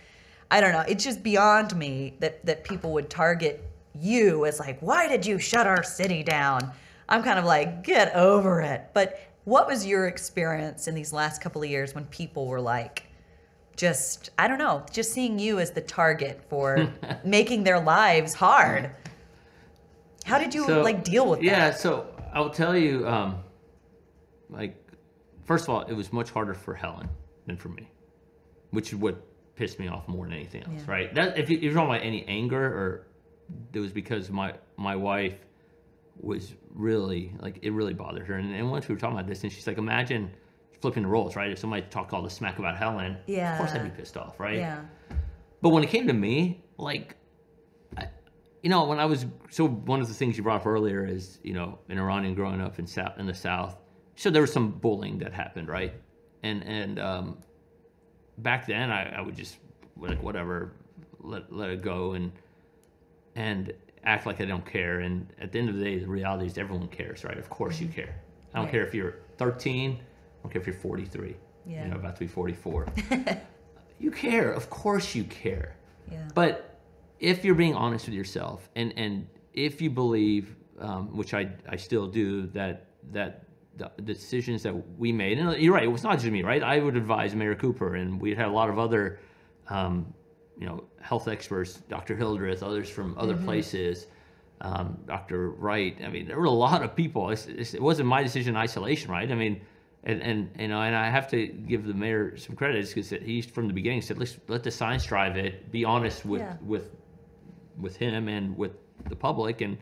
I don't know, it's just beyond me that people would target you as like, why did you shut our city down? I'm kind of like, get over it. But what was your experience in these last couple of years when people were like, just seeing you as the target for making their lives hard? How did you deal with that? Yeah, so I'll tell you, first of all, it was much harder for Helen than for me, which is what pissed me off more than anything else, right? That if you're talking about any anger, or it was because my wife was really it really bothered her, and once we were talking about this, and she's like, imagine flipping the roles, right? If somebody talked all the smack about Helen, of course I'd be pissed off, right? Yeah. But when it came to me, when I was one of the things you brought up earlier is, you know, an Iranian growing up in the South, so there was some bullying that happened, right? And back then I would just whatever, let it go and act like I don't care. And at the end of the day, the reality is everyone cares, right? Of course you care. I don't care if you're 13. I don't care if you're 43. Yeah. You know, about to be 44. You care. Of course you care. Yeah. But if you're being honest with yourself, and if you believe, which I still do, that the decisions that we made, and you're right, it was not just me, right? I would advise Mayor Cooper, and we'd had a lot of other health experts, Dr. Hildreth, others from other places, Dr. Wright. I mean, there were a lot of people. It wasn't my decision in isolation, right? I mean, and I have to give the mayor some credit, because he from the beginning said, let's let the science drive it. Be honest with him and with the public, and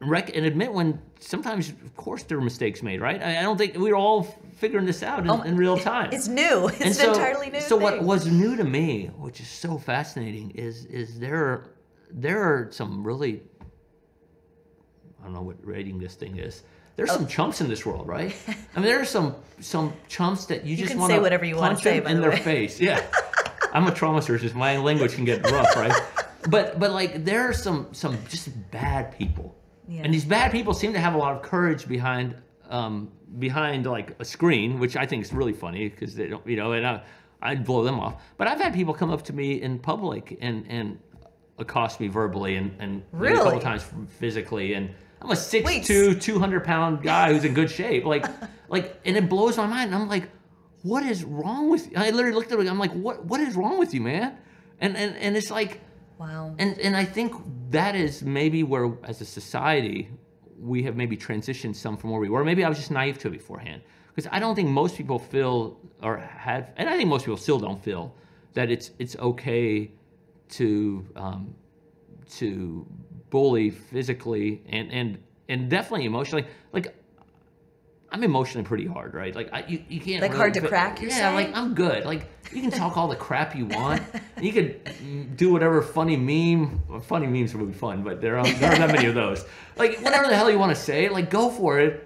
and admit when sometimes, of course, there were mistakes made, right? I don't think we were all figuring this out in real time. It's new. It's an entirely new So thing. what was new to me, which is so fascinating, is there are some really, I don't know what rating this thing is. There's some chumps in this world, right? I mean, there are some chumps that you just want to punch them in their face. Yeah, I'm a trauma surgeon. My language can get rough, right? But like there are some just bad people. Yeah. And these bad people seem to have a lot of courage behind like a screen, which I think is really funny because they don't, and I'd blow them off. But I've had people come up to me in public and accost me verbally and really? A couple times physically. And I'm a 6'2", 200-pound guy who's in good shape. Like, and it blows my mind. And I'm like, what is wrong with you? I literally looked at him. I'm like, what is wrong with you, man? And it's like, wow. And I think that is maybe where, as a society, we have maybe transitioned some from where we were. Maybe I was just naive to it beforehand. Because I don't think most people feel or have, and I think most people still don't feel, that it's okay to bully physically and definitely emotionally. Like, I'm emotionally pretty hard, right? Like you can't like really hard to crack. You're saying? Like I'm good. Like you can talk all the crap you want. You could do whatever funny meme. Well, funny memes would be fun, but there aren't that many of those. Like whatever the hell you want to say, like go for it.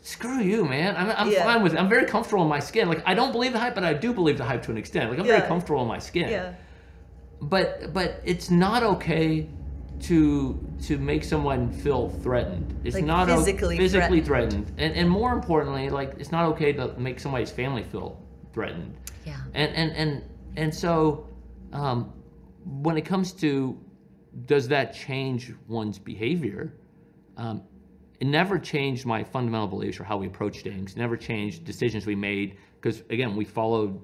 Screw you, man. I'm fine with it. I'm very comfortable in my skin. Like I don't believe the hype, but I do believe the hype to an extent. Like I'm very comfortable in my skin. Yeah. But it's not okay to make someone feel threatened. It's like not physically threatened. And more importantly, like it's not okay to make somebody's family feel threatened. Yeah. And so when it comes to does that change one's behavior, it never changed my fundamental beliefs or how we approach things. It never changed decisions we made because again we followed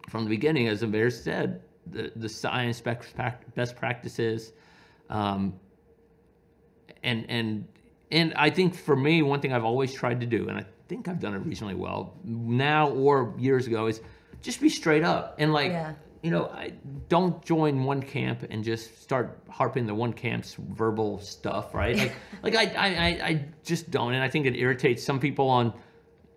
from the beginning, as Amir said, the science best practices. And I think for me, one thing I've always tried to do, and I think I've done it reasonably well now or years ago, is just be straight up and like, I don't join one camp and just start harping the one camp's verbal stuff, right? I just don't, and I think it irritates some people on,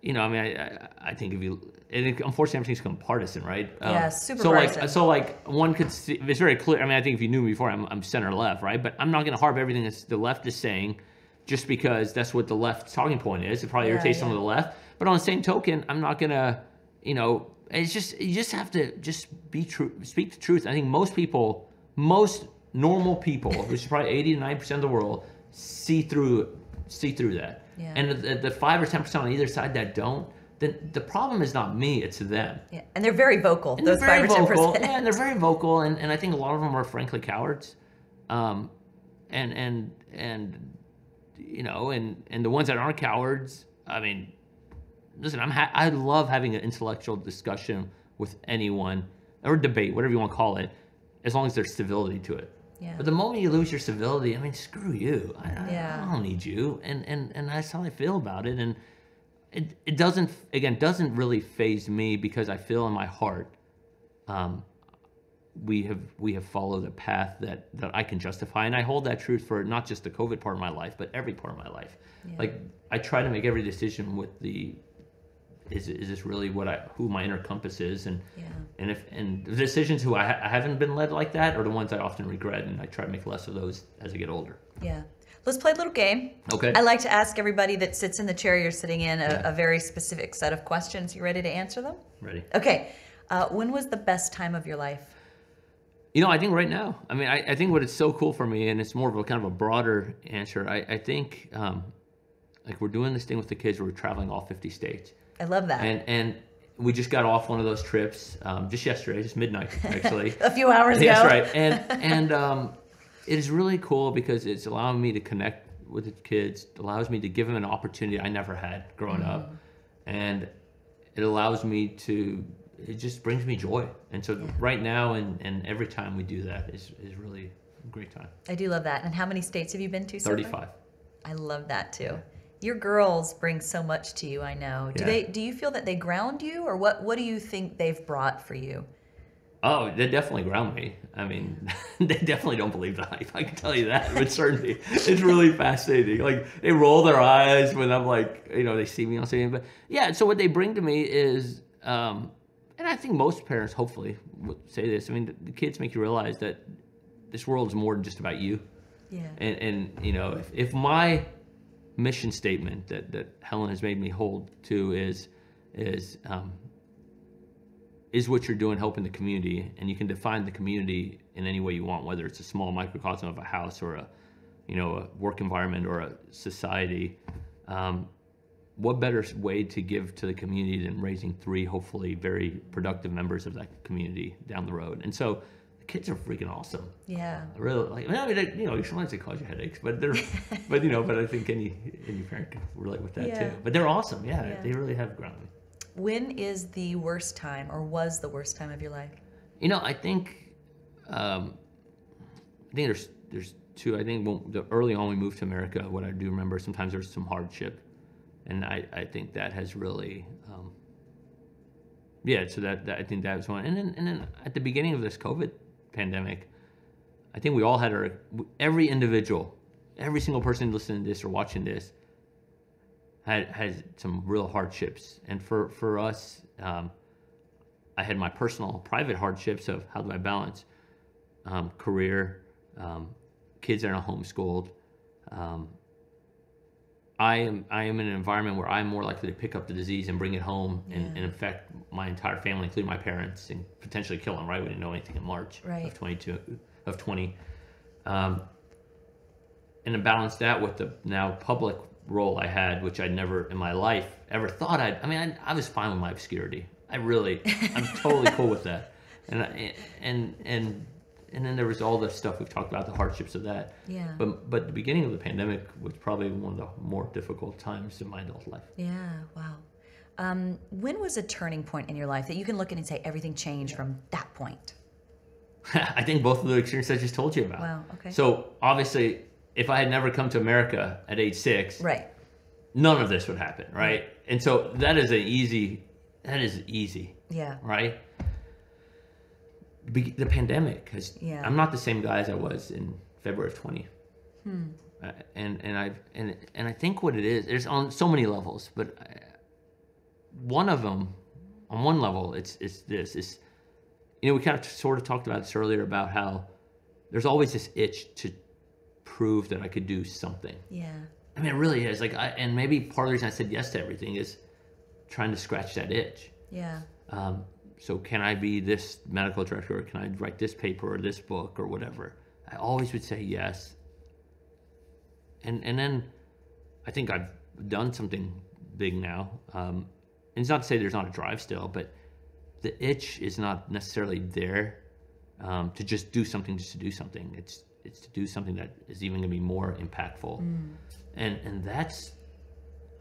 I think if you. And unfortunately, everything's become partisan, right? Super partisan. So one could see, it's very clear. I mean, I think if you knew me before, I'm center left, right? But I'm not going to harp everything that the left is saying just because that's what the left's talking point is. It probably irritates some of the left. But on the same token, I'm not going to, it's just, you just have to just be true, speak the truth. I think most normal people, which is probably 80 to 90% of the world, see through that. Yeah. And the 5 or 10% on either side that don't, then the problem is not me, it's them. Yeah, and they're very vocal. And those 5 or 10%. Yeah, and they're very vocal, and I think a lot of them are frankly cowards. And the ones that aren't cowards, I mean, listen, I love having an intellectual discussion with anyone, or debate, whatever you want to call it, as long as there's civility to it. Yeah. But the moment you lose your civility, I mean, screw you. I don't need you. And that's how I feel about it. And it doesn't really faze me because I feel in my heart we have followed a path that I can justify, and I hold that truth for not just the COVID part of my life, but every part of my life. Yeah. Like I try to make every decision with is this really who my inner compass is, and the decisions who I haven't been led like that are the ones I often regret, and I try to make less of those as I get older. Yeah. Let's play a little game. Okay. I like to ask everybody that sits in the chair you're sitting in a very specific set of questions. You ready to answer them? Ready. Okay. When was the best time of your life? I think right now. I mean, I think what is so cool for me, and it's more of a kind of a broader answer, I think like we're doing this thing with the kids where we're traveling all 50 states. I love that. And we just got off one of those trips just yesterday, just midnight, actually. A few hours ago. That's right. And it is really cool because it's allowing me to connect with the kids. It allows me to give them an opportunity I never had growing up. And it allows me to, it just brings me joy. And so right now and every time we do that is really a great time. I do love that. And how many states have you been to so far? 35. I love that too. Yeah. Your girls bring so much to you, I know. Do you feel that they ground you, or what do you think they've brought for you? Oh, they definitely ground me. I mean, they definitely don't believe the hype. I can tell you that with certainty. It's really fascinating. Like, they roll their eyes when I'm like, they see me on stage. But yeah, so what they bring to me is, and I think most parents hopefully would say this. I mean, the kids make you realize that this world is more than just about you. Yeah. And if my mission statement that Helen has made me hold to is what you're doing helping the community, and you can define the community in any way you want, whether it's a small microcosm of a house or a work environment or a society. What better way to give to the community than raising 3 hopefully very productive members of that community down the road? And so the kids are freaking awesome. Yeah. I really sometimes they cause you headaches, but they're, but I think any parent can relate with that too. But they're awesome. Yeah, they really have grounded me. When is the worst time, or was the worst time of your life? I think there's 2. I think early on we moved to America, what I do remember, sometimes there's some hardship, and I think that has really, so that I think that was one. And then at the beginning of this COVID pandemic, I think we all had every individual, every single person listening to this or watching this had some real hardships. And for us, I had my personal private hardships of how do I balance career, kids that are homeschooled. I am in an environment where I'm more likely to pick up the disease and bring it home and infect my entire family, including my parents, and potentially kill them, right? We didn't know anything in March of 20. And to balance that with the now public role I had, which I never in my life ever thought I was fine with my obscurity. I'm totally cool with that. And then there was all the stuff we've talked about, the hardships of that. Yeah. But the beginning of the pandemic was probably one of the more difficult times in my adult life. Yeah, wow. When was a turning point in your life that you can look at and say everything changed from that point? I think both of the experiences I just told you about. Wow, okay. So obviously, if I had never come to America at age 6, right, none of this would happen, right? And so that is easy. Yeah. Right? The pandemic has. Yeah. I'm not the same guy as I was in February of 20. And I think what it is, there's on so many levels, but one of them, on one level, it's this. We kind of sort of talked about this earlier about how there's always this itch to prove that I could do something. Yeah. I mean, it really is. And maybe part of the reason I said yes to everything is trying to scratch that itch. Yeah. So can I be this medical director, or can I write this paper or this book or whatever? I always would say yes. And then I think I've done something big now. And it's not to say there's not a drive still, but the itch is not necessarily there to just do something just to do something. It's to do something that is even going to be more impactful. And that's,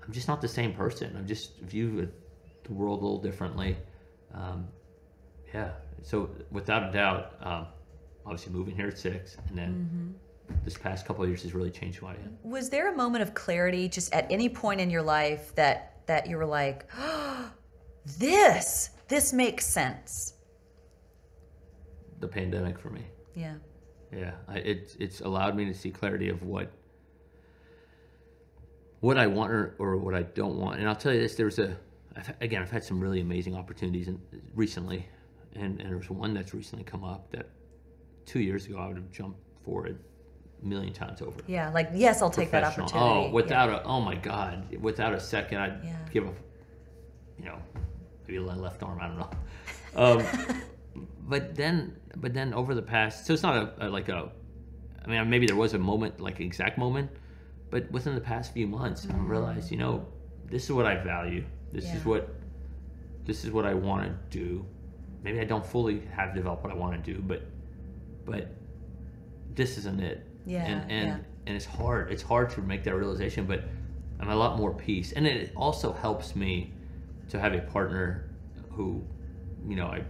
I'm just not the same person. I'm just view the world a little differently. So without a doubt, obviously moving here at 6, and then this past couple of years has really changed who I am. Was there a moment of clarity just at any point in your life that you were like, oh, this makes sense? The pandemic for me. Yeah. Yeah, it's allowed me to see clarity of what I want or what I don't want. And I'll tell you this, I've had some really amazing opportunities recently, and there's one that's recently come up that 2 years ago I would have jumped for it a million times over. Yeah, yes, I'll take that opportunity. Oh, oh my God, without a second, I'd give a, maybe a left arm, I don't know. But then over the past, so it's not maybe there was a moment, like exact moment, but within the past few months, I realized, this is what I value. This is what I want to do. Maybe I don't fully have developed what I want to do, but this isn't it. Yeah. And it's hard. It's hard to make that realization, but I'm a lot more peace. And it also helps me to have a partner who, I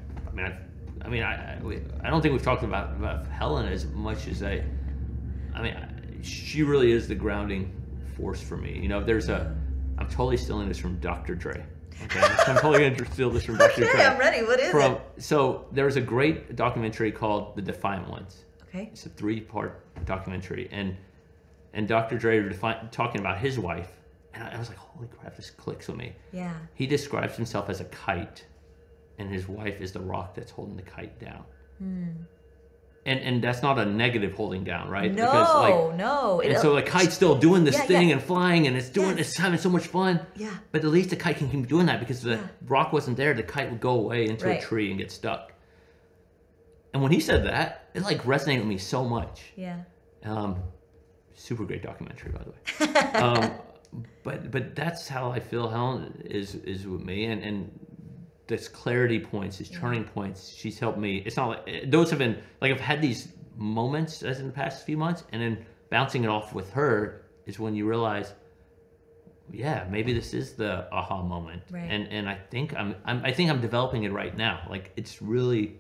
don't think we've talked about Helen as much as she really is the grounding force for me. I'm totally stealing this from Dr. Dre. Okay, so I'm probably going to steal this from Dr. Dre. Okay, I'm ready. What is it? So there's a great documentary called The Defiant Ones. Okay. It's a 3-part documentary, and Dr. Dre talking about his wife, and I was like, holy crap, this clicks with me. Yeah. He describes himself as a kite, and his wife is the rock that's holding the kite down. And that's not a negative holding down, right? No, because no. And so the kite's still doing this thing and flying, and it's having so much fun. Yeah. But at least the kite can keep doing that, because the rock wasn't there, the kite would go away into a tree and get stuck. And when he said that, it like resonated with me so much. Yeah. Super great documentary, by the way. But that's how I feel Helen is with me, and this clarity points, these turning points, she's helped me. It's not like those have been like, I've had these moments as in the past few months, and then bouncing it off with her is when you realize, yeah, maybe this is the aha moment. Right. And I think I'm developing it right now. Like it's really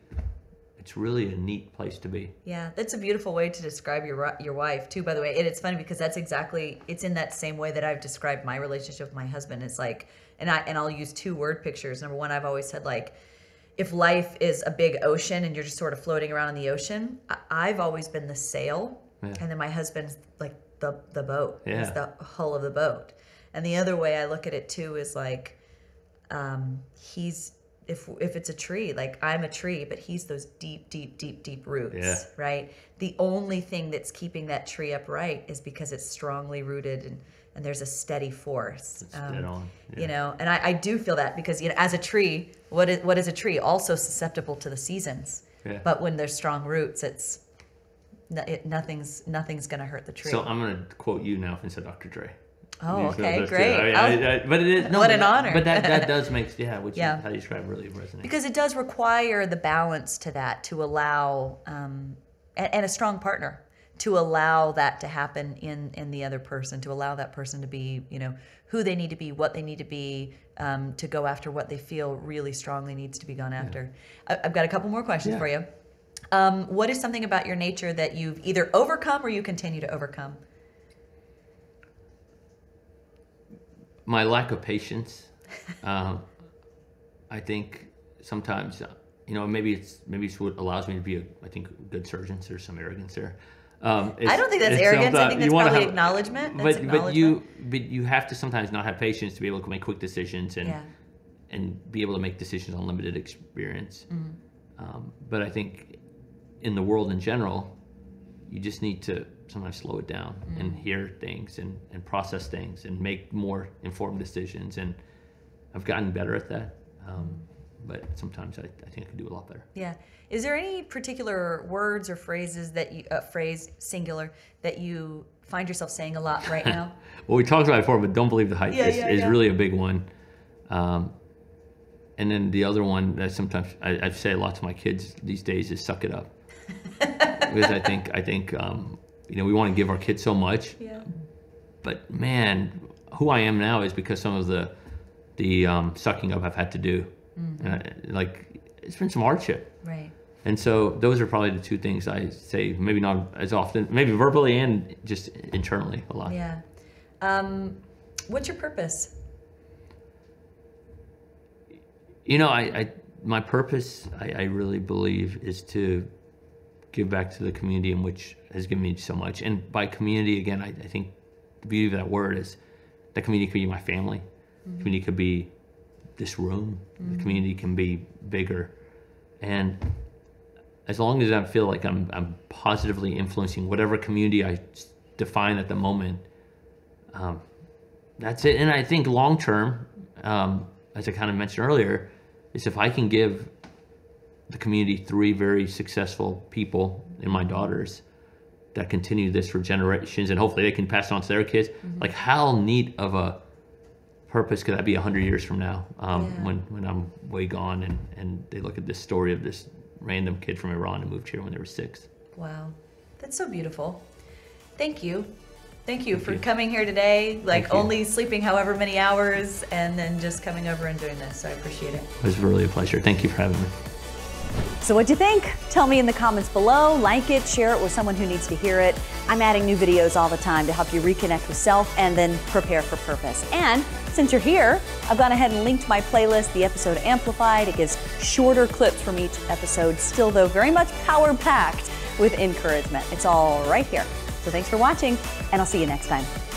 a neat place to be. Yeah, that's a beautiful way to describe your wife too, by the way. And it's funny because that's exactly, it's in that same way that I've described my relationship with my husband. It's like, and I'll use 2 word pictures. Number one, I've always said, like, if life is a big ocean and you're just sort of floating around in the ocean, I've always been the sail, and then my husband's like the boat. Yeah. He's the hull of the boat. And the other way I look at it too is like, he's, if it's a tree, like I'm a tree, but he's those deep roots, right? The only thing that's keeping that tree upright is because it's strongly rooted and there's a steady force. Dead on. Yeah. You know, and I do feel that because, you know, as a tree, what is a tree? Also susceptible to the seasons. Yeah. But when there's strong roots, nothing's going to hurt the tree. So I'm going to quote you now instead of Dr. Dre. Oh, okay, great. But it is, no, what an honor. But that does make, which is how you describe really resonates. Because it does require the balance to that, to allow, and a strong partner, to allow that to happen in the other person, to allow that person to be, you know, who they need to be, what they need to be, to go after what they feel really strongly needs to be gone after. I've got a couple more questions for you. What is something about your nature that you've either overcome or you continue to overcome? My lack of patience. I think sometimes, you know, maybe it's what allows me to be a good surgeon. There's some arrogance there. I don't think that's arrogance. I think that's probably acknowledgement. But you have to sometimes not have patience to be able to make quick decisions and be able to make decisions on limited experience. But I think in the world in general, you just need to sometimes slow it down and hear things and process things and make more informed decisions. And I've gotten better at that. But sometimes I think I could do a lot better. Yeah. Is there any particular words or phrases that you, phrase singular, that you find yourself saying a lot right now? Well, we talked about it before, but don't believe the hype is really a big one. And then the other one that sometimes I say a lot to my kids these days is suck it up. Because I think you know, we want to give our kids so much. Yeah. But man, who I am now is because some of the sucking up I've had to do. Like it's been some hardship. Right. And so those are probably the 2 things I say, maybe not as often, maybe verbally and just internally a lot. Yeah. What's your purpose? You know, my purpose, I really believe, is to give back to the community in which has given me so much. And by community, again, I think the beauty of that word is that community could be my family. Community could be this room. The community can be bigger. And as long as I feel like I'm positively influencing whatever community I define at the moment, that's it. And I think long term, as I kind of mentioned earlier, is if I can give the community 3 very successful people in my daughters that continue this for generations, and hopefully they can pass it on to their kids. Like how neat of a purpose could that be 100 years from now, when I'm way gone and they look at this story of this random kid from Iran who moved here when they were 6. Wow, that's so beautiful. Thank you. Thank you for coming here today, like only sleeping however many hours and then just coming over and doing this. So I appreciate it. It was really a pleasure. Thank you for having me. So what'd you think? Tell me in the comments below, like it, share it with someone who needs to hear it. I'm adding new videos all the time to help you reconnect with self and then prepare for purpose. And since you're here, I've gone ahead and linked my playlist, the episode Amplified. It gives shorter clips from each episode, still though very much power-packed with encouragement. It's all right here. So thanks for watching, and I'll see you next time.